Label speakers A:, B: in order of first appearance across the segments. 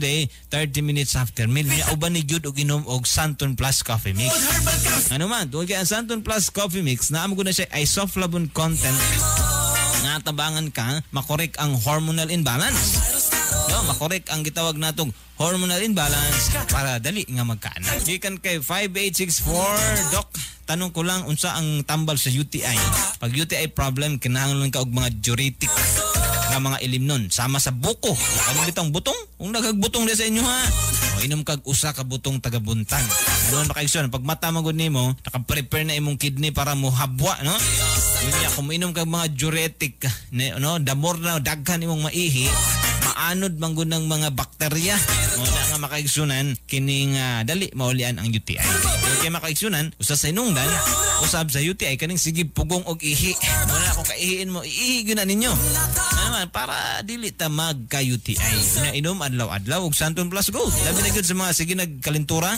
A: Tuesday 30 minutes after meal niya uban ni Jude og inom og Santon Plus Coffee Mix. Ano man, tungkol kay ang Santon Plus Coffee Mix na amo ko na siya isoflavone content nga tabangan ka makorek ang hormonal imbalance. No, makorek ang gitawag natong hormonal imbalance para dali nga magkaanak. Gikan kay 5864 Doc, tanong ko lang unsa ang tambal sa UTI. Pag UTI problem kinahanglan ka og mga diuretic nga mga ilimnon sama sa buko. Ano bitong butong? Kung nagagbutong sa inyo ha. O inom kag usa ka butong tagabuntag. Doon makaigsoon pag mata magud nimo, naka-prepare na imong kidney para mo habwa, no? Unya kung inom kag mga diuretic, no, damor na daghan imong maihi, maanod manggod ng mga bakterya. Wala nga makaigsunan kining dali maulian ang UTI. Kaya makaigsunan usa sa inungdan, usab sa UTI kaning sige pugong og ihi. Wala kung kaihiin mo, iihi gyud na ninyo. Naman para dili ta magka-UTI. Nya inom adlaw-adlaw og Santon Plus Gold. Labi na gyud sa mga sige nagkalintura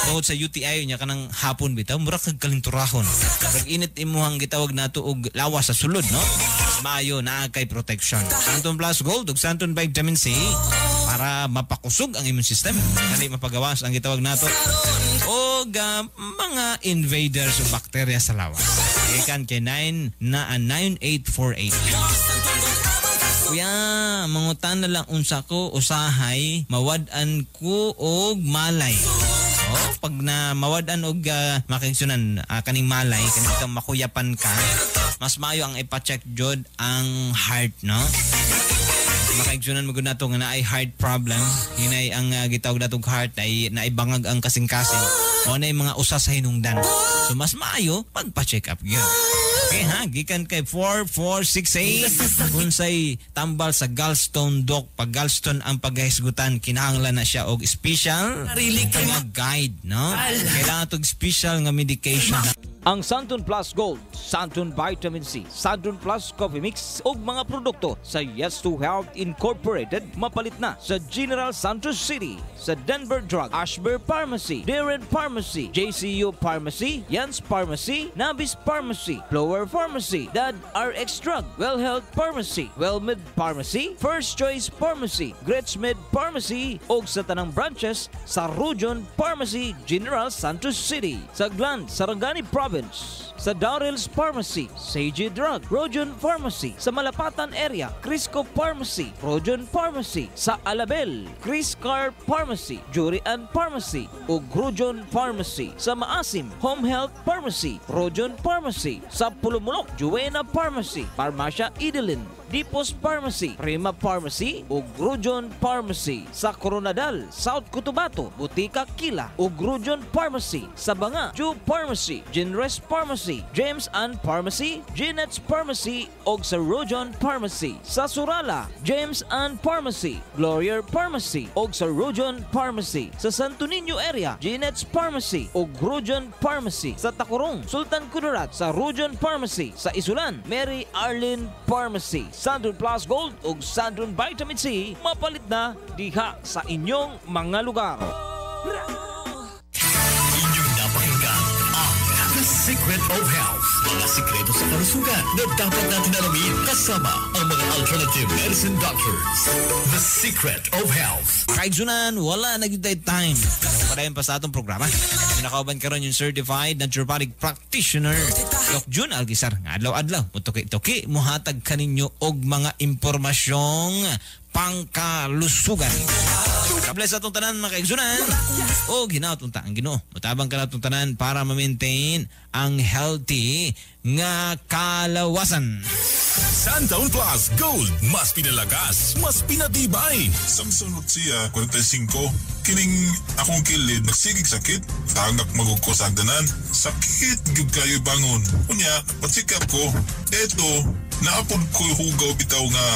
A: tungod sa UTI nya kanang hapon bitaw mura kag kalinturahon. Pag init imuhang gitawag nato og lawas sa sulod, no? Maayo na kay protection. Santon Plus Gold ug Santon Vitamin C para mapakusog ang immune system. Dali mapagawas ang gitawag nato og mga invaders o bakterya sa lawas. Ikan kay 9848. Kuya, mangutan na lang unsa ko usahay mawad-an ko og malay. Pag na mawad-an og makigsunan kaning malay kanang makuyapan ka, mas maayo ang ipa-check jud ang heart, no? Makaigsunan mo gud nato nga naay heart problem. Hinay ang gitawag natong heart ay naibangag ang kasing-kasing. O na mga usa sa hinungdan. So mas maayo pagpa-check up gyud. Okay ha, gikan kay 4468 unsay tambal sa gallstone Doc. Pag gallstone ang paghisgutan kinahanglan na siya og special nga guide, no? Kailangan tog special nga medication. Ang Santon Plus Gold, Santon Vitamin C, Santon Plus Coffee Mix ug mga produkto sa Yes to Health Incorporated mapalit na sa General Santos City, sa Denver Drug, Ashburn Pharmacy, Darren Pharmacy, JCU Pharmacy, Jans Pharmacy, Nabis Pharmacy, Flower Pharmacy, Dad RX Drug, Well Health Pharmacy, Wellmed Pharmacy, First Choice Pharmacy, Gretschmed Pharmacy ug sa tanang branches sa Rujon Pharmacy, General Santos City, sa Gland, Sarangani Province, sa Darrell's Pharmacy, Sage Drug, Rojon Pharmacy, sa Malapatan Area, Crisco Pharmacy, Rojon Pharmacy, sa Alabel, Chris Carr Pharmacy, Jurian Pharmacy, ug Rojon Pharmacy, sa Maasim, Home Health Pharmacy, Rojon Pharmacy, sa Pulumulok, Juena Pharmacy, Parmasya Idelin, Dipos Pharmacy, Prima Pharmacy ug Grujon Pharmacy, sa Coronadal, South Cotabato, Butika Kila ug Grujon Pharmacy, sa Banga, Ju Pharmacy, Genres Pharmacy, James Ann Pharmacy, Jeanette's Pharmacy ug sa Rojon Pharmacy, sa Surala, James Ann Pharmacy, Gloria Pharmacy ug sa Rojon Pharmacy, sa Santo Niño area, Jeanette's Pharmacy ug Rojon Pharmacy, sa Takurong, Sultan Kudarat, sa Rojon Pharmacy, sa Isulan, Mary Arlene Pharmacy. Santon Plus Gold ug Santon Vitamin C mapalit na diha sa inyong mga lugar.
B: Inyong napakinggan ang The Secret of Health. Mga sikreto sa kalusugan na dapat natin alamin kasama ang mga alternative medicine doctors. The Secret of Health.
A: Kaigsunan, wala na gyud time. Padayon pa sa atong programa. Nakauban karon yung certified naturopathic practitioner Doc June Algisar nga adlaw-adlaw mutuki-tuki muhatag kaninyo og mga impormasyong pangkalusugan. Kablay sa atong tanan mga kaigsunan o ginaot unta ang Ginoo. Mutabang ka na atong tanan para ma-maintain ang healthy nga kalawasan.
B: Santon Plus Gold, mas pinalagas, mas pinatibay.
C: Samson Lucia, 45, kining akong kilid, nagsigig sakit, tagak magugko sa hagdanan, sakit gyud kayo bangon. Unya, patsikap ko, eto, naapod ko hugaw bitaw nga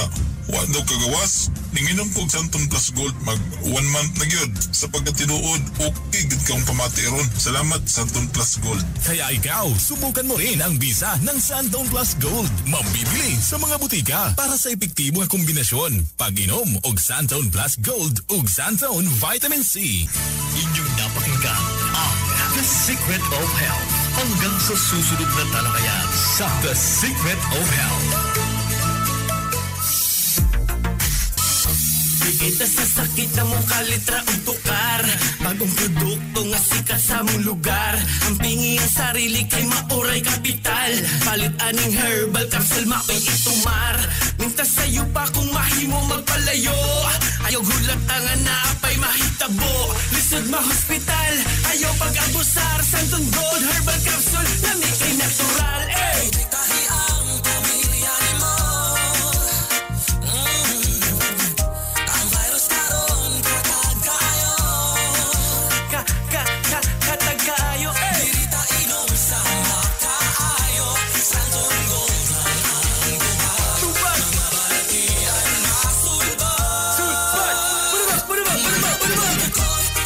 C: wa daw kagawas. Ninginom ko Santon Plus Gold mag 1 month na gyud. Sa pagkatinuod, okay gid kang pamati ron. Salamat Santon Plus Gold.
B: Kaya ikaw, subukan mo rin ang bisa ng Santon Plus Gold. Mabibili sa mga butika para sa epektibo nga kombinasyon. Pag-inom og Santon Plus Gold ug Santon Vitamin C. Inyong napakinggan ang The Secret of Health. Hanggang sa susunod na talakayan sa The Secret of Health.
D: Kita sa sakit na mong kalitra o tukar. Bagong produkto nga sikat sa mong lugar. Ang pingi ang sarili kay mauray kapital. Palit aning herbal capsule maoy itumar. Mintas sa'yo pa kung mahimo magpalayo. Ayaw gulat ang anapay mahitabo. Lisod ma-hospital, ayaw pag-abusar. Santon Gold Herbal Capsule na may kay natural. Tahi ang pamilya ni mo. Ang virus karon katagayo. Katagayo. Dirita inom sa makaayo. Santon Gold lang ang tubag. Mabalatian na sulbad.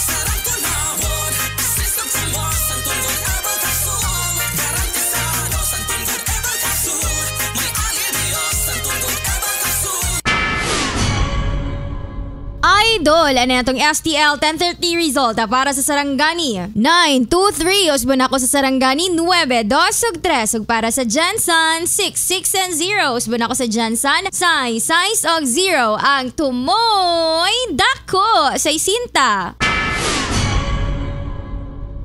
D: Sarang kunawon. System from more. Santon Gold Herbal Capsule. Garantisado. Santon Gold Herbal Capsule. May alivio. Santon Gold Herbal Capsule.
E: Idol, ano na itong STL 1030 result para sa Sarangani? 923, usbon ako sa Sarangani, 9, 2, 3, ug para sa Jensan, 6, 6, and 0, usbon ako sa Jensan, 6, 6, og 0, ang tumoy dako sa isinta.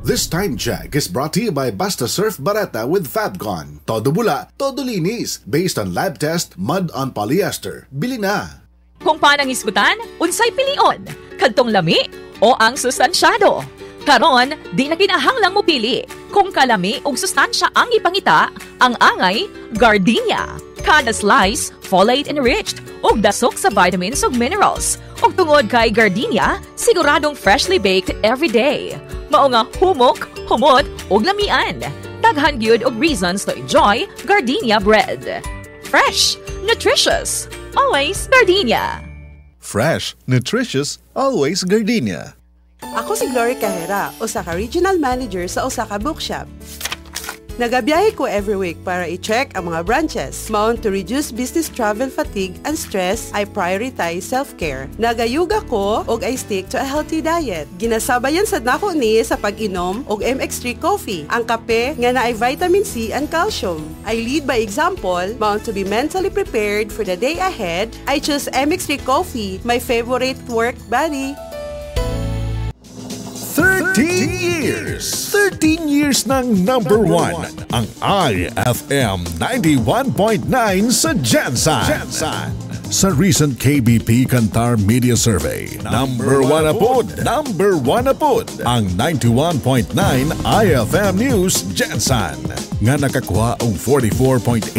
F: This time check is brought to you by Basta Surf Barata with Fabcon. Todo bula, todo linis. Based on lab test, mud on polyester. Bili na!
G: Kung paanang isgutan, unsay pilion, kadtong lami o ang sustansyado. Karon, di na kinahanglang mo pili. Kung kalami o sustansya ang ipangita, ang angay, Gardenia. Kada slice, folate enriched, ug dasok sa vitamins ug minerals. Ug tungod kay Gardenia, siguradong freshly baked every day. Mao nga humok, humot ug lamian. Daghan gyud og reasons to enjoy Gardenia bread. Fresh, nutritious, always Gardenia.
H: Fresh, nutritious, always Gardenia.
I: Ako si Glory Cajera, Osaka Regional Manager sa Osaka Bookshop. Nagabiyahe ko every week para i-check ang mga branches. Maon to reduce business travel fatigue and stress, I prioritize self-care. Nagayuga ko og I stick to a healthy diet. Ginasabayan sad nako ni sa pag-inom og MX3 coffee. Ang kape nga naay vitamin C and calcium. I lead by example. Maon to be mentally prepared for the day ahead, I choose MX3 coffee, my favorite work buddy.
H: 13 years! 13 years ng number 1 ang IFM 91.9 sa Jensan. Sa recent KBP Kantar Media Survey, number 1 na pod ang 91.9 IFM News Jensan nga nakakuha og 44.88%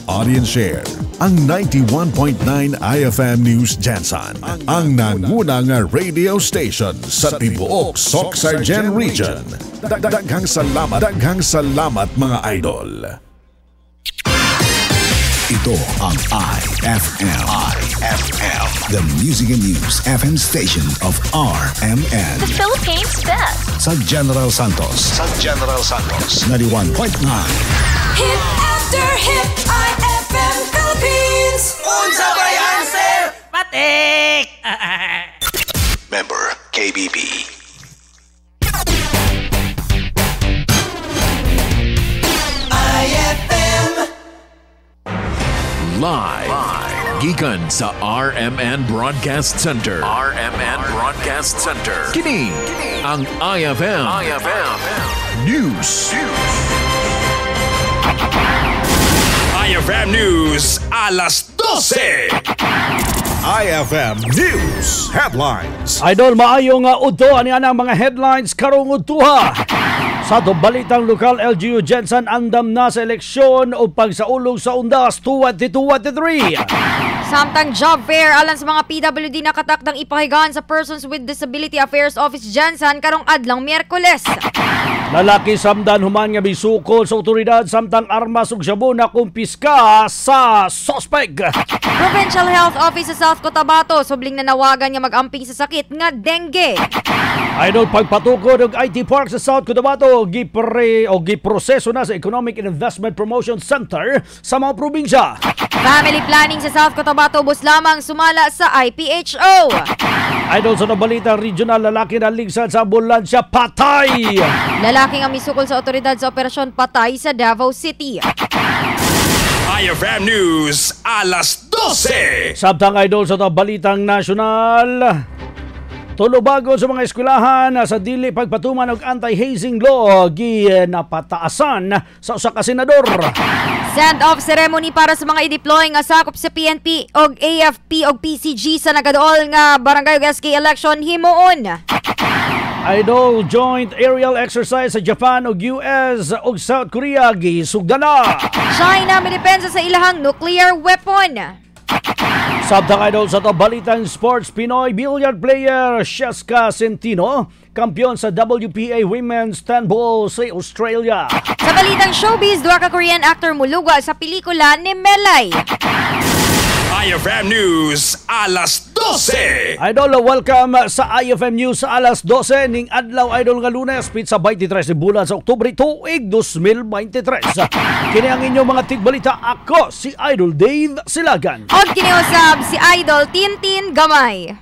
H: audience share. Ang 91.9 IFM News Jensan ang nanguna nga radio station sa tibuok Soc-Sargen Region. Daghang salamat mga idol.
J: Ito ang IFM, the Music and News FM station of RMN.
K: The Philippines best.
J: Sa General Santos. 91.9.
K: Hit after hit, IFM Philippines.
D: Unsa ba yan, sir? Patik!
J: Member KBP.
L: Live. Gikan sa RMN Broadcast Center. Kini ang IFM News.
B: IFM News alas 12.
H: IFM News Headlines.
M: Idol, maayo nga udto ani ang mga headlines karong udtuha. Sa balitang lokal, LGU Jensan andam na sa eleksyon o pagsaulog sa undas 2023.
E: Samtang job fair alang sa mga PWD nakatakdang ipahigahan sa Persons with Disability Affairs Office Jensan karong adlang Miyerkules.
M: Lalaki samdan human nga bisukol sa otoridad samtang armas ug shabu na kumpiska sa sospek.
E: Provincial Health Office sa South Cotabato subling nanawagan nga mag-amping sa sakit nga dengue.
M: Idol, pagpatukod og IT Park sa South Cotabato giproseso na sa Economic and Investment Promotion Center sa mga probinsya.
E: Family planning sa South Cotabato bus lamang sumala sa IPHO.
M: Idol, sa nabalita regional, lalaki na ligsan sa ambulansya patay.
E: Lalaki nga misukol sa otoridad sa operasyon patay sa Davao City.
N: IFM News, alas 12.
M: Sabtang idol sa balitang nasyonal. Tulubago sa mga eskwelahan sa dili pagpatuman og anti-hazing law napataasan sa usa ka senador.
E: Send-off ceremony para sa mga i-deploy nga sakop sa PNP og AFP og PCG sa nagaduol nga barangay ug SK election himuon.
M: Idol joint aerial exercise sa Japan ug US ug South Korea gisugdana.
E: China midepensa sa ilahang nuclear weapon.
M: Sabtang idol sa balitang sports, Pinoy billiard player Sheska Centino, kampiyon sa WPA Women's 10 Ball sa Australia.
E: Sa balitang showbiz, duha ka Korean actor muluga sa pelikula ni Melay.
N: IFM News, alas 12.
M: Idol, welcome sa IFM News sa alas 12 ning adlaw idol nga Lunes, pizza 23 bulan sa Oktubre tuig 2023. Kini ang inyong mga tigbalita, ako si Idol Dave Silagan.
E: Og kiniusab si Idol Tintin Gamay.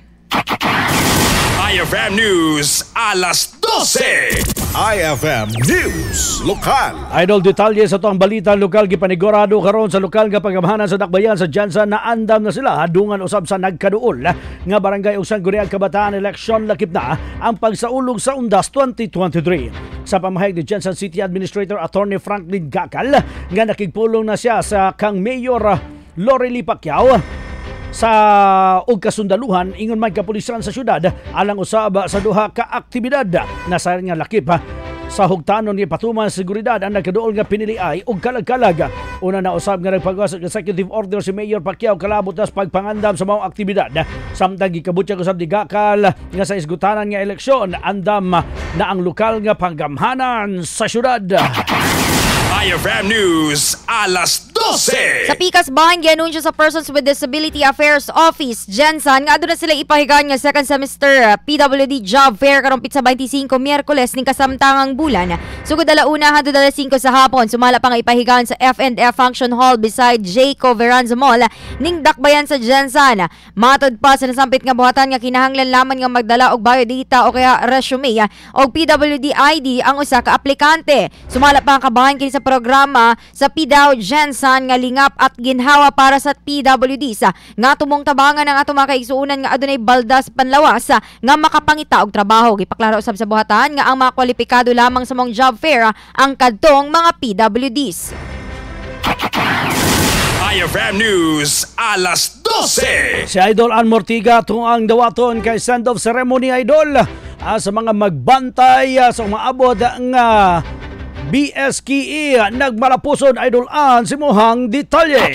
N: IFM News, alas 12.
H: IFM News Lokal.
M: Idol, detalye sa itong balita lokal gipanigurado karon sa lokal nga pagamahanan sa dakbayan sa Jansan na andam na sila hadungan usab sa nagkaduol nga barangay ug Sangguniang Kabataan election lakip na ang pagsaulog sa Undas 2023. Sa pamahayag ni Jansan City Administrator Attorney Franklin Gakal nga nakigpulong na siya sa kang Mayor Lorely Pacquiao sa og kasundaluhan ingon man kapulisan sa syudad alang usab sa duha ka aktibidad na sa nga lakip sa hugtanon ni patuman sa seguridad ang nagkaduol nga piniliay og kalag-kalag. Una na usab nga nagpagawas og executive order si Mayor Pacquiao kalabot na sa pagpangandam sa mga aktibidad. Samtang gikabutyag usab ni Gakal nga sa isgutanan nga eleksyon andam na ang lokal nga panggamhanan sa syudad.
N: IFM News, alas 12.
E: Sa pikas bahan gianunsyo sa Persons with Disability Affairs Office Jansan nga aduna sila ipahigayon nga second semester PWD Job Fair karong pitsa 25 Miyerkules ning kasamtangang bulan. Sugod alauna hangtod alas 5 sa hapon sumala pa nga ipahigayon sa F&F Function Hall beside Jayco Veranza Mall ning dakbayan sa Jansan. Matod pa sa nasampit nga buhatan nga kinahanglan lamang nga magdala og biodata o kaya resume og PWD ID ang usa ka aplikante. Sumala pa ang kabahan kini sa programa sa PDAW Jansan nga lingap at ginhawa para sa PWD sa nga tumong tabangan ang ato mga kaigsuunan nga adunay baldas panlawas nga makapangita og trabaho. Gipaklaro usab sa buhatan nga ang mga kwalipikado lamang sa mong job fair ang kadtong mga PWDs.
N: IFM News, alas 12.
M: Si Idol Ann Mortiga ang dawaton kay send-off ceremony Idol sa mga magbantay sa umaabot nga BSKE nagmalapuson Idol Ann si mohang detalye.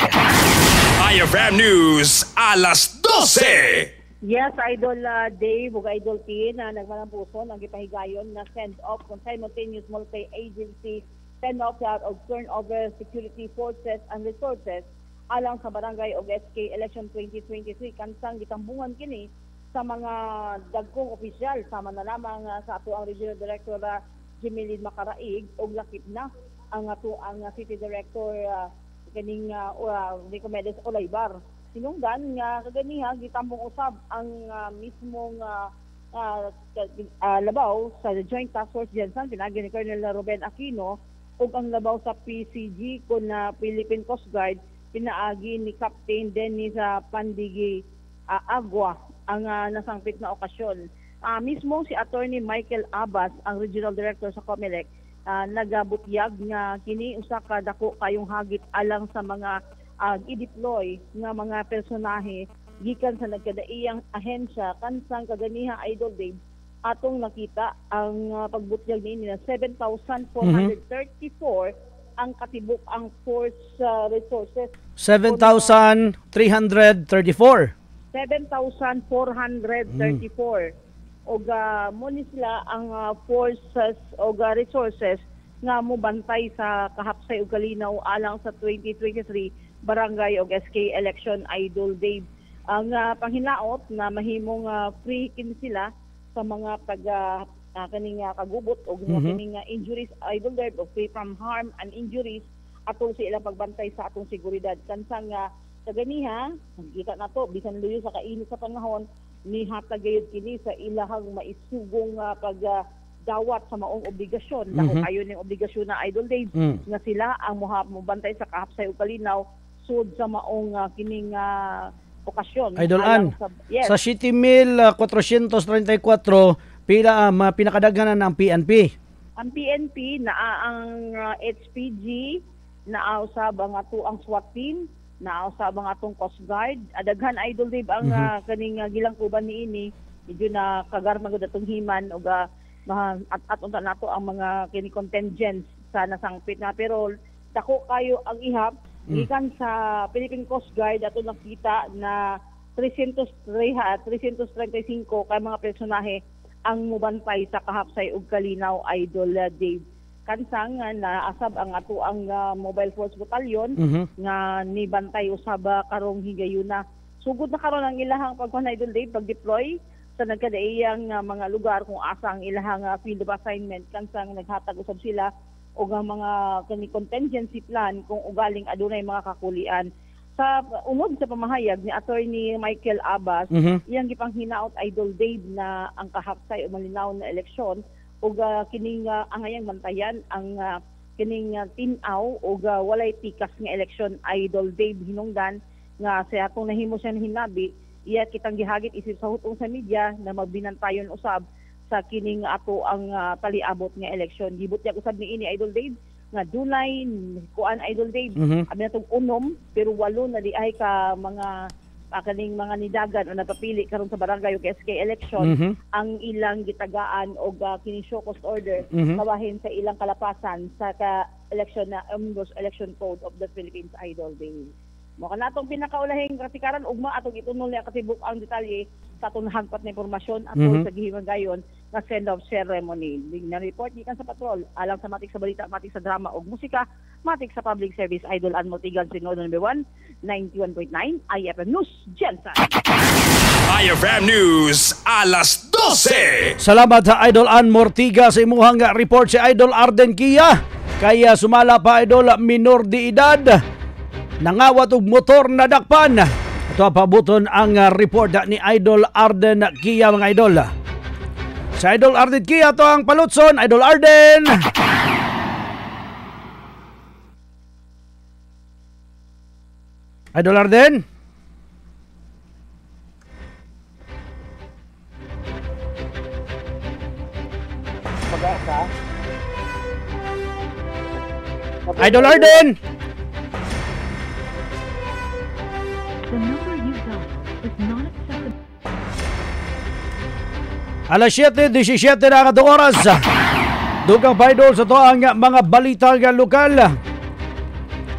N: IFM News, alas 12.
O: Yes, Idol Dave ug Idol Tin na nagmalampuson ang gipahigayon na send-off kung simultaneous multi-agency send-off of turnover security forces and resources alang sa barangay og SK election 2023 kansang gitambungan kini sa mga dagkong opisyal sama na lamang sa ato ang Regional Director Jimilin Macaraig og lakip na ang ato ang City Director kaning Nicomedes Olaybar. Sinungdan nga kaganiha gitambong usab ang mismong labaw sa Joint Task Force Jansan pinagi ni Colonel Ruben Aquino ug ang labaw sa PCG kun Philippine Coast Guard pinaagi ni Captain Dennis Pandigi Agua ang nasangpit na okasyon. Mismo si Attorney Michael Abbas, ang Regional Director sa COMELEC, nagabutyag nga kini usa ka dako kayong hagit alang sa mga i-deploy nga mga personahe gikan sa nagkadaiyang ahensya kansang kaganiha Idol Dave atong nakita ang pagbutyag ni na 7,434 ang katibuk ang force resources.
M: 7,334.
O: 7,434. Og muni sila ang forces o resources nga mubantay sa kahapsay ug kalinaw alang sa 2023 barangay og SK election Idol Dave. Ang panghinaot na mahimong free kin sila sa mga kaning kagubot o kaning injuries Idol Dave o free from harm and injuries atong sa ilang pagbantay sa atong seguridad kansang kaganiha kita nato bisan luyo sa kainit sa panahon ni hatag gayud kini sa ilahang maisugong pagdawat sa maong obligasyon dako kayo ning obligasyon na Idol Dave nga sila ang mobantay sa kahapsay ug kalinaw sud sa maong kining okasyon.
M: Idol Ann,
O: Yes.
M: sa 7,434, pila pinakadaghanan ng PNP?
O: Ang PNP naa ang HPG, naa usab ang ato ang SWAT team, naa usab ang atong Coast Guard. Adaghan Idol Dave ang kaning gilangkuban niini, medyo na kagarma gud atong himan ug at unta nato ang mga kini contingents sa nasangpit na, pero dako kayo ang ihap gikan sa Philippine Coast Guard. Ato nakita na 335 kay mga personahe ang mubantay sa Kahapsay ug Kalinaw, Idol Dave. Kansang na asab ang ato ang Mobile Force Battalion nga nibantay usab karong higayuna. Sugod na karon ang ilahang pagkuhan, Idol Dave, pag-deploy sa nagkadaiyang mga lugar kung asa ang ilahang field of assignment. Kansang naghatag usab sila og mga contingency plan kung ugaling adunay mga kakulian. Sa unod sa pamahayag ni Attorney Michael Abbas, iyang gipanghinaot, Idol Dave, na ang Kahapsay o malinaw na eleksyon ug kining angayang bantayan ang kining tinaw ug walay tikas nga eleksyon, Idol Dave, hinungdan nga sa atong nahimo siya hinabi, iya kitang gihagit isip sa hutong sa media na magbinantayon usab sa kining ato ang taliabot nga eleksyon. Gibot niya usab niini, Idol Dave, nga dunay kuan, Idol Dave, abi natong unom pero 8 na di ay ka mga kaning mga nidagan o napapili karon sa barangay ug SK election ang ilang gitagaan og kining show cause order kabahin sa ilang kalapasan sa election na Omnibus Election Code of the Philippines, Idol Dave. Mo kana atong pinakaulahing katikaran ugma atong itunol niya katibuk ang detalye sa atong hagpat na impormasyon atol sa gihimangayon nga send-off ceremony. Na-report gikan sa patrol alang sa matik sa balita, matik sa drama ug musika, matik sa public service, Idol Ann Mortigan, Sinodo number 1, 91.9 IFM News, Jensen.
N: IFM News, alas 12.
M: Salamat sa Idol Ann Mortiga sa imuhang report. Si Idol Arden Kia kaya sumala pa, Idol, minor de edad nangawat og motor na dakpan. Ito pabuton ang report ni Idol Arden Kia, mga idol. Sa Idol Arden Kia, ito ang palutson, Idol Arden. Idol Arden?
P: Pag-asa?
M: Idol Arden!
Q: The number you dialed is not acceptable.
M: Alas 7:17 na katong oras. Dugang pa-idol sa to ang mga balita nga lokal.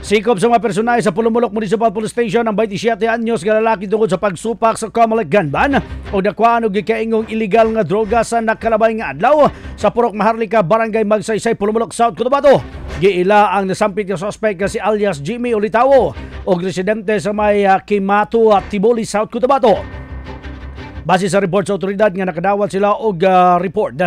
M: Sikop sa mga personahe sa Pulumulok Municipal Police Station ang 27 anyos nga lalaki tungod sa pagsupak sa Comelec Gunban o nakuhaan og gikaingong illegal nga droga sa nakalabay nga adlaw sa Purok Maharlika, Barangay Magsaysay, Pulumulok, South Cotabato. Giila ang nasampit nga suspect nga si alias Jimmy Olitawo og residente sa may Kimato at Tiboli, South Cotabato. Base sa report sa otoridad nga nakadawat sila og report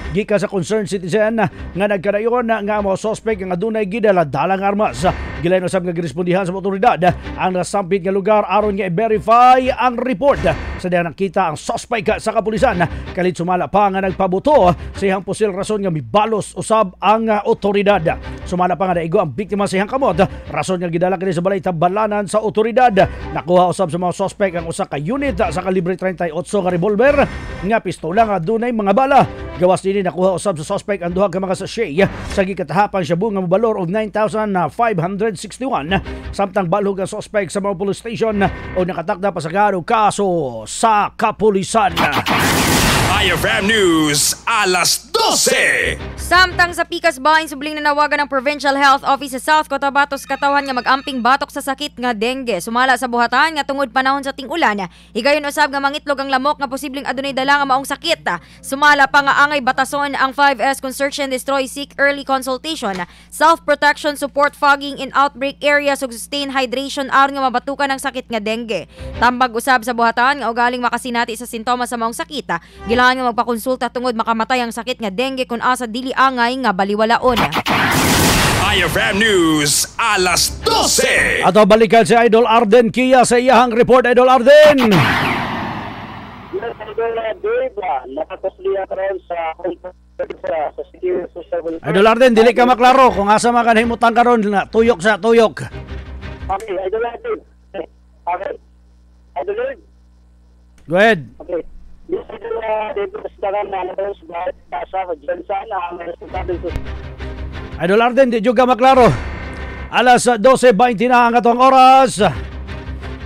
M: gikan sa concerned citizen nga nagkadayon nga mga suspect nga adunay gidala dalang armas. Gilayon usab nga girespondihan sa otoridad ang nasampit nga lugar aron nga i-verify ang report. Sa diyan nakita ang suspect sa kapulisan kalit sumala pa nga nagpabuto sa iyang posible rason nga mibalos usab ang otoridad. Sumala pa nga naigo ang biktima sa iyang kamot, rason nga gidala kini sa balay tabalanan sa otoridad. Nakuha usab sa mga suspect ang usa ka unit sa kalibre 38 nga revolver nga pistola nga dunay mga bala. Gawas din nakuha usab sa suspect ang duha ka mga sachet sa gikatahapang shabu nga mobalor og 9,561 samtang balhog ang suspect sa mga police station o nakatakda pa sa garong kaso sa kapulisan.
N: IFM News, alas 12.
E: Samtang sa Pikas Bahin, subling nanawagan ng Provincial Health Office sa South Cotabato sa katawan nga magamping batok sa sakit nga dengue. Sumala sa buhatan nga tungod panahon sa ting-ulan. Higayon usab nga mangitlog ang lamok nga posibleng adunay dala nga maong sakit. Sumala pa nga angay batason ang 5S Consertion Destroy Seek Early Consultation, Self-Protection Support Fogging in Outbreak Areas ug Sustain Hydration aron nga mabatukan ang sakit nga dengue. Tambag usab sa buhatan nga ugaling makasinati sa sintomas sa maong sakit. Gilahan nga magpakonsulta tungod makamatay ang sakit nga dengue kung asa dili angay nga baliwalaon.
N: IFM News, alas 12.
M: Ato balikan si Idol Arden Kia sa iyahang report. Idol Arden! Idol Arden, dili ka maklaro kung asa makanhimutan karon na tuyok sa tuyok.
P: Okay, Idol Lord. Okay. Idol Lord.
M: Go ahead.
P: Okay. Yes, Idol David Pastaran na nabos ba sa Johnson ang responsable sa
M: Idol Arden, di juga maklaro. Alas 12:20 na ang atong oras.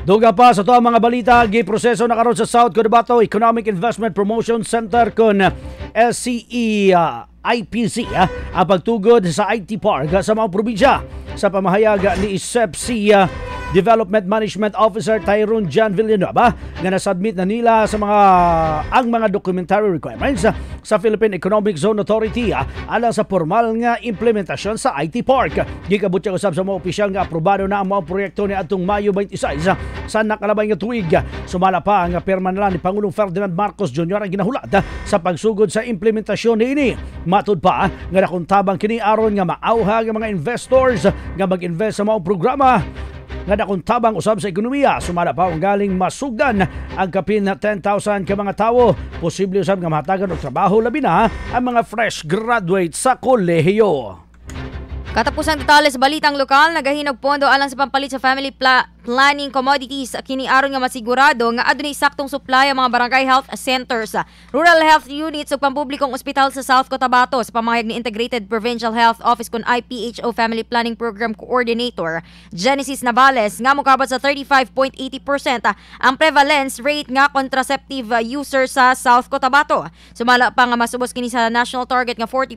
M: Duga pa sa to ang mga balita, giproseso na karon sa South Cotabato Economic Investment Promotion Center kun SCE IPC ang pagtugod sa IT Park sa mga probinsya sa pamahayag ni SEPC Development Management Officer Tyrone John Villanueva nga nasubmit na nila sa ang mga documentary requirements sa Philippine Economic Zone Authority alang sa formal nga implementasyon sa IT Park. Gikabutya usab sa mga opisyal nga aprobado na ang mga proyekto ni atong Mayo 26 sa nakalabay nga tuig. Sumala pa ang pirma nila ni Pangulong Ferdinand Marcos Jr. ang ginahulat sa pagsugod sa implementasyon niini. Matud pa nga nakuntabang kini aron nga maauha ang mga investors nga mag-invest sa mga programa nga nakuntabang usab sa ekonomiya. Sumala pa ang galing masugan ang kapin na 10,000 ka mga tawo. Posible usab nga mahatagan og trabaho labi na ang mga fresh graduate sa kolehiyo.
E: Katapusang detalye sa balitang lokal, nagahinog pondo alang sa pampalit sa family planning commodities kini aron nga masigurado nga adunay saktong supply ang mga barangay health centers, rural health units ug pampublikong ospital sa South Cotabato sa pamahayag ni Integrated Provincial Health Office kun IPHO Family Planning Program Coordinator Genesis Navales nga mukabot sa 35.80% ang prevalence rate nga contraceptive user sa South Cotabato. Sumala pa nga masubos kini sa national target nga 40%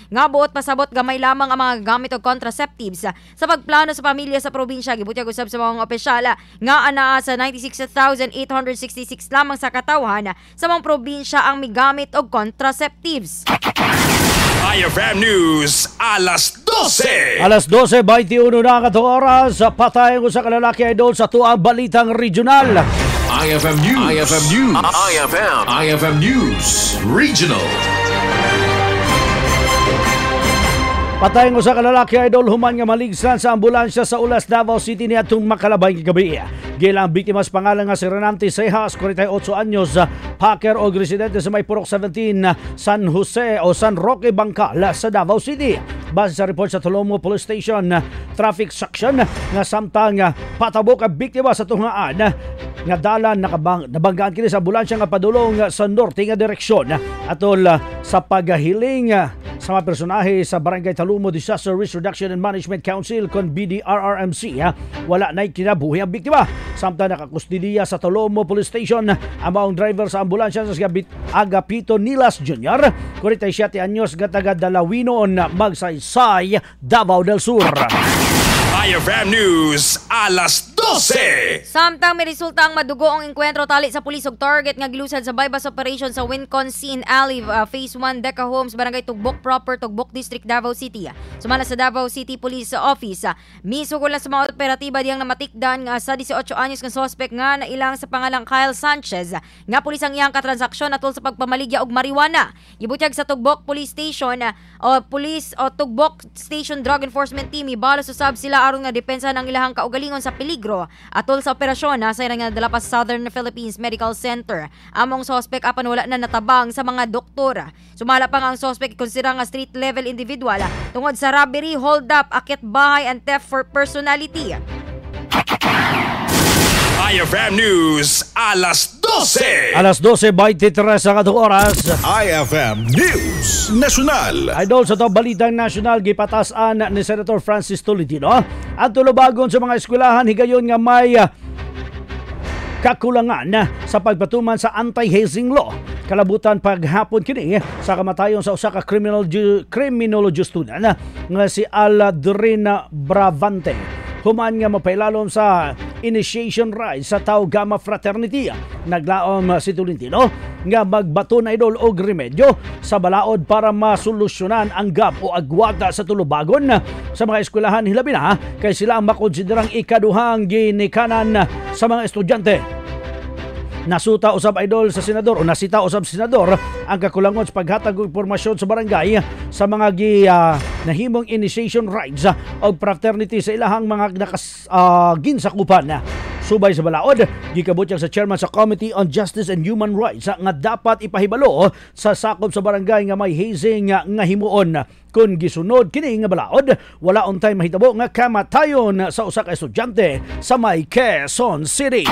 E: nga buot pasabot gamay lamang ang mga gamit og contraceptives sa pagplano sa pamilya sa probinsya. Gibutyag usab sa mga opisyala nga anaa sa 96,866 lamang sa katawhan sa mga probinsya ang migamit og contraceptives.
N: IFM News, alas 12.
M: Alas 12:21 na ang atong oras. Patay ko sa kalalaki idol sa tuang balitang regional.
L: IFM News. IFM News. IFM News. Regional.
M: Patay ngo sa kalalaki idol human nga maligsan sa ambulansya sa Ulas, Davao City niadtong makalabay nga gabi. Gilang biktima sa pangalan nga si Renante Sejas, 48 anyos, hacker o residente sa may Purok 17, San Jose o San Roque, Bangkal sa Davao City. Base sa report sa Tolomo Police Station, traffic section nga samtang patabok ang biktima sa tungaan nga dalan nabanggaan kini sa ambulansya nga padulong sa norte nga direksyon atol sa paghiling sa mga personahe sa Barangay Talomo Disaster Risk Reduction and Management Council kon BDRRMC. Wala na'y kinabuhi ang biktima. Samtang nakakustidiya sa Talomo Police Station ang maong driver sa ambulansya sa Agapito Nilas Jr., 47 anyos, taga Dalawinon, Magsaysay, Davao del Sur.
N: IFM News, alas 12.
E: Samtang may resulta ang madugo ang enkwentro tali sa pulis og target nga gilusad sa bypass operation sa Wisconsin Alley, Phase 1, Deca Homes, Barangay Tugbok Proper, Tugbok District, Davao City. Sumala sa Davao City Police Office, misugol na sa mga operatiba diyang namatikdan nga sa 18 anyos nga suspect nga nailang sa pangalang Kyle Sanchez nga pulis ang iyang katransaksyon atol sa pagpamaligya og marijuana. Gibutyag sa Tugbok Police Station Tugbok Station Drug Enforcement Team ibalos usab sila aron nga depensa ng ilahang kaugalingon sa peligro atol sa operasyon na sa nga dala pa Southern Philippines Medical Center. Among suspect apan wala na natabang sa mga doktor. Sumala pa nga ang suspect konsidera nga street level individual tungod sa robbery, hold up, akyat bahay and theft for personality.
N: IFM News, alas 12.
M: Alas 12:23 ang atong oras.
H: IFM News National.
M: Idol sa to balitang national, gipatasan ni Senator Francis Tolentino ang tulubagon sa mga eskwelahan higayon nga may kakulangan sa pagpatuman sa anti-hazing law. Kalabutan paghapon kini sa kamatayon sa usa ka criminology student nga si Aldrin Bravante. Human nga mapailalom sa initiation rites sa Tau Gamma Fraternity. Naglaom si Tolentino nga magbato na idol og remedyo sa balaod para masolusyonan ang gap o agwata sa tulubagon sa mga eskwelahan hilabi na kay sila ang makonsiderang ikaduhang ginikanan sa mga estudyante. Nasita usab senador ang kakulangon sa paghatag og impormasyon sa barangay sa mga nahimong initiation rites o fraternity sa ilahang mga ginsakupan. Subay sa balaod, gikabutyag sa chairman sa Committee on Justice and Human Rights nga dapat ipahibalo sa sakop sa barangay nga may hazing nga himuon. Kung gisunod kini nga balaod, wala untay mahitabo nga kamatayon sa usa ka estudyante sa may Quezon City.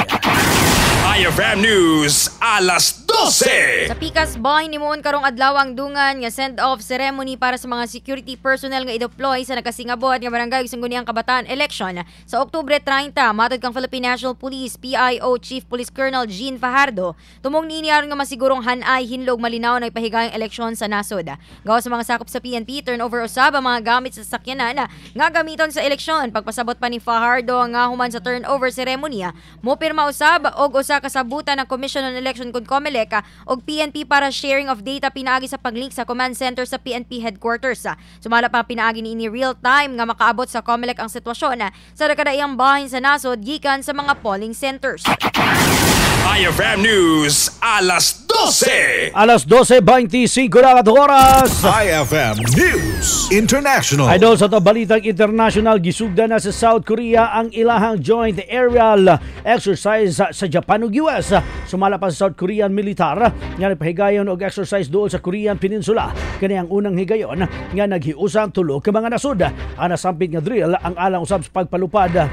N: IFM News, alas 12.
E: Sa Pikas Boy, nimuon karong adlaw ang dungan nga send-off ceremony para sa mga security personnel nga i-deploy sa nakasingabot nga barangay Sangguniang Kabataan election sa Oktubre 30. Matod kang Philippine National Police PIO Chief Police Colonel Jean Fajardo, tumong niini aron nga masigurong hanay hinlog malinaw na ipahigayong eleksyon sa nasod. Gawas sa mga sakop sa PNP, turnover usab ang mga gamit sa sakyanan nga gamiton sa eleksyon. Pagpasabot pa ni Fajardo nga human sa turnover ceremony, mo pirma usab og usa kasabutan ng Commission on Election kung COMELEC og PNP para sharing of data pinaagi sa paglink sa command center sa PNP headquarters. Sumala pa pinaagi ni real time nga makaabot sa COMELEC ang sitwasyon sa nakadaiyang bahin sa nasod gikan sa mga polling centers.
N: IFM News, alas 12.
M: Alas 12:25 na at oras.
H: IFM News International.
M: Idol sa to balitang international, gisugda na sa South Korea ang ilahang joint aerial exercise sa Japan ug US. Sumala pa sa South Korean militar nga nagpahigayon og exercise duol sa Korean Peninsula. Kani ang unang higayon nga naghiusang tulo ka mga nasud. Ang nasampit nga drill ang alang usab sa pagpalupad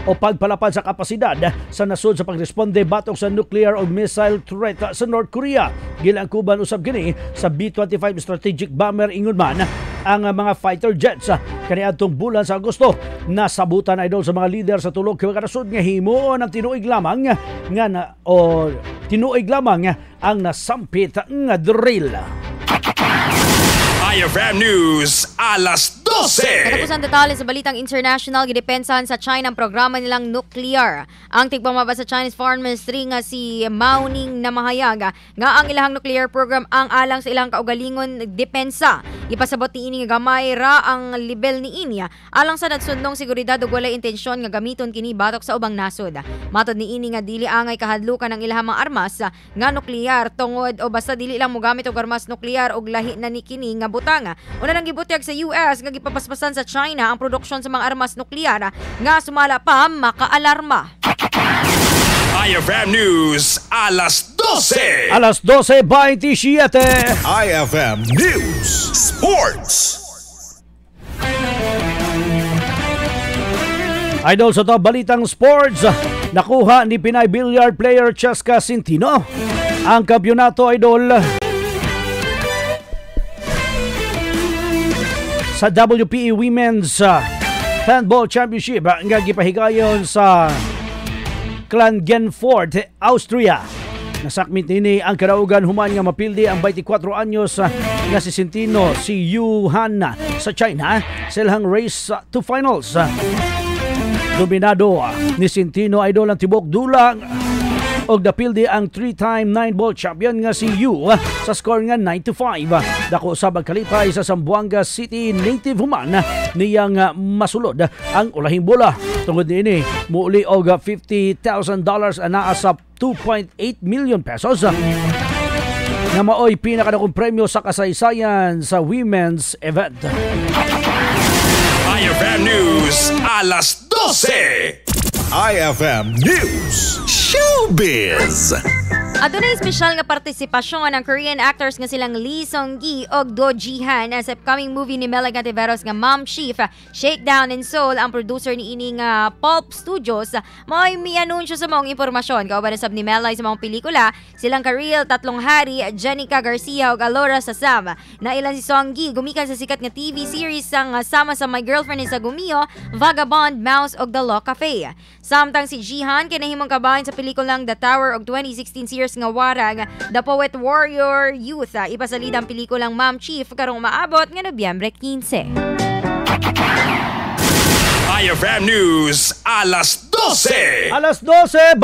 M: o pagpalapad sa kapasidad sa nasod sa pagresponde batok sa nuclear o missile threat sa North Korea. Gilangkuban usab kini sa B-25 strategic bomber ingon man ang mga fighter jets. Kaniadtong bulan sa Agosto, nasabutan idol sa mga leader sa tulog ka nasod nga himuon ang tinuig lamang ang nasampit nga drill.
N: IFM News, alas 12.
E: Katapusan detalye sa balitang international, gidepensahan sa China ang programa nilang nuclear. Ang tigpamaba sa Chinese Foreign Ministry nga si Mao Ning namahayag nga ang ilahang nuclear program ang alang sa ilang kaugalingon depensa. Ipasabot ni ini nga gamay ra ang level ni inya alang sa nagsundong seguridad ug walay intensyon nga gamiton kini batok sa ubang nasod. Matod ni ini nga dili angay kahadlukan ang ilahang mga armas nga nuclear tungod o basta dili lang mogamit og armas nuclear og lahi na ni kini nga butang. Una nang gibutyag sa US nga gipapaspasan sa China ang produksyon sa mga armas nuclear nga sumala pa makaalarma.
N: IFM News, alas 12.
M: Alas 12:27.
H: IFM News Sports.
M: Idol sa top balitang sports, nakuha ni Pinay billiard player Cheska Centino ang kampyonato idol sa WPE Women's Handball Championship nga gipahigayon sa Klagenfurt, Austria. Nasakmit nini ang kadaugan human nga mapildi ang 24 anyos nga si Centino si Yuhan sa China sa ilang race to finals. Dominado ni Centino idol ang tibok dulang og dapildi ang 3-time 9-ball champion nga si Yu sa score nga 9-5. Dako usab ang kalipay sa Zamboanga City native human niyang masulod ang ulahing bola. Tungod niini muuli og $50,000 anaa sa 2.8 million pesos nga maoy pinakadakong premyo sa kasaysayan sa women's event.
N: IFM News, alas 12.
H: IFM News Showbiz.
E: Adunay espesyal nga partisipasyon ng Korean actors nga silang Lee Sung-gi ug Do Ji-han sa upcoming movie ni Mela Gantiveros nga Mom Chief, Shakedown in Seoul. Ang producer ni ining Pulp Studios may mianunsyo sa mong impormasyon. Kauban sab ni Mela sa mga pelikula silang Karil, Tatlong Hari, Jenica Garcia ug Alora Sasam. Na ilan si Sung-gi gumikan sa sikat nga TV series sang sama sa My Girlfriend is a Gumio, Vagabond, Mouse ug The Law Cafe. Samtang si Ji-han kinahimong kabahin sa pelikulang The Tower ug 2016 series nga warang The Poet Warrior Youth. Ipasalid ang pelikulang Mom Chief karong maabot nga Nobyembre 15.
N: IFM News, alas 12.
M: Alas 12:29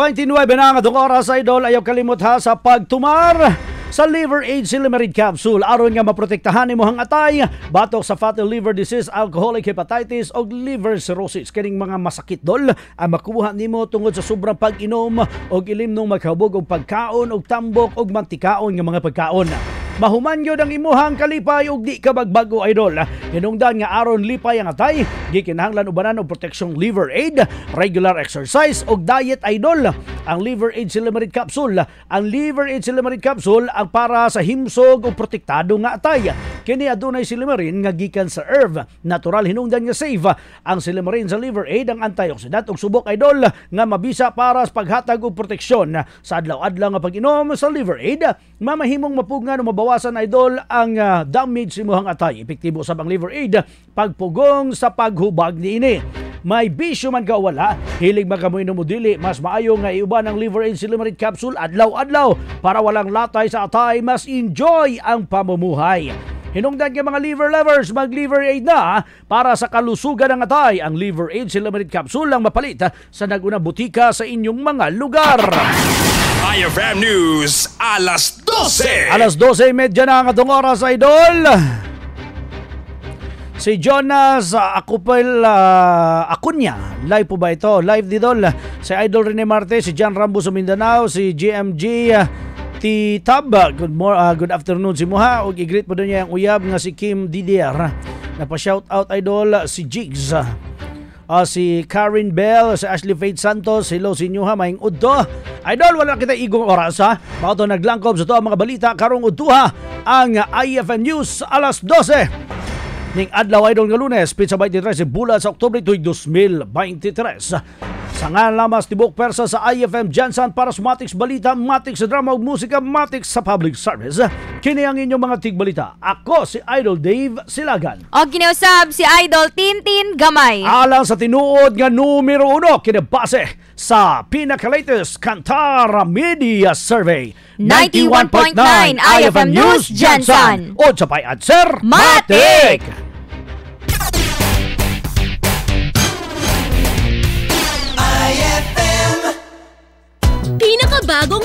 M: na nga oras idol. Ayaw kalimot ha sa pagtumar sa Liver Aid Silimarid Capsule aron nga maprotektahan nimo ang atay batok sa fatty liver disease, alcoholic hepatitis og liver cirrhosis. Kining mga masakit dol ang makuha nimo tungod sa sobrang pag-inom og ilimnong maghabog og pagkaon og tambok og mantikaon nga mga pagkaon. Mahuman yun ang imuhang kalipay ug di ka magbago idol. Hinungdan nga aron lipay ang atay, gikinahanglan ubanan og proteksyong liver aid, regular exercise ug diet idol. Ang liver aid Silymarin capsule, ang liver aid Silymarin capsule ang para sa himsog ug protektado nga atay. Kini adunay Silymarin nga gikan sa herb, natural hinungdan nga safe. Ang Silymarin sa liver aid ang antioxidant ug subok idol nga mabisa para sa paghatag og proteksyon sa adlaw-adlaw nga pag-inom sa liver aid. Mamahimong mapugngan o mabawasan idol ang damage sa imong atay. Epektibo sa ang liver aid pagpugong sa paghubag niini. May bisyo man ka wala, hilig makamuinom mo dili, mas maayo nga iuban ang liver aid Silymarin capsule adlaw-adlaw para walang latay sa atay, mas enjoy ang pamumuhay. Hinungdan nga mga liver lovers, mag-liver aid na para sa kalusugan ng atay. Ang liver aid Silymarin capsule lang mapalit sa nagunang butika sa inyong mga lugar.
N: IFM News, alas 12.
M: Alas 12:30 na ang atong oras, idol. Si Jonas Acuña, live po ba ito? Live didol. Si Idol Rene Marte, si John Rambo sa Mindanao, si GMG T-Tab, good afternoon si Muha. Og i-greet po doon niya ang uyab nga si Kim Didier. Napa-shout out idol si Jigs. Si Karen Bell, si Ashley Faith Santos, hello si inyo ha, maing udto. Idol, wala kita igong oras ha. Mauto naglangkob sa to ang mga balita karong udtuha ang IFM News alas 12. Ning adlaw idol nga Lunes, pizza 23 bulan sa Oktubre tuig 2023. Sa ngalamas tibok persa sa IFM Jansan para sa Matics Balita, Matics sa drama ug musika, Matics sa public service. Kini ang inyong mga tigbalita. Ako si Idol Dave Silagan.
E: O ginausab si Idol Tintin Gamay.
M: Alang sa tinuod nga numero 1 kinabase sa pinaka-latest Kantara Media Survey.
E: 91.9 IFM News Jansan.
M: O sa pay answer,
E: Matik!
K: Pinakabagong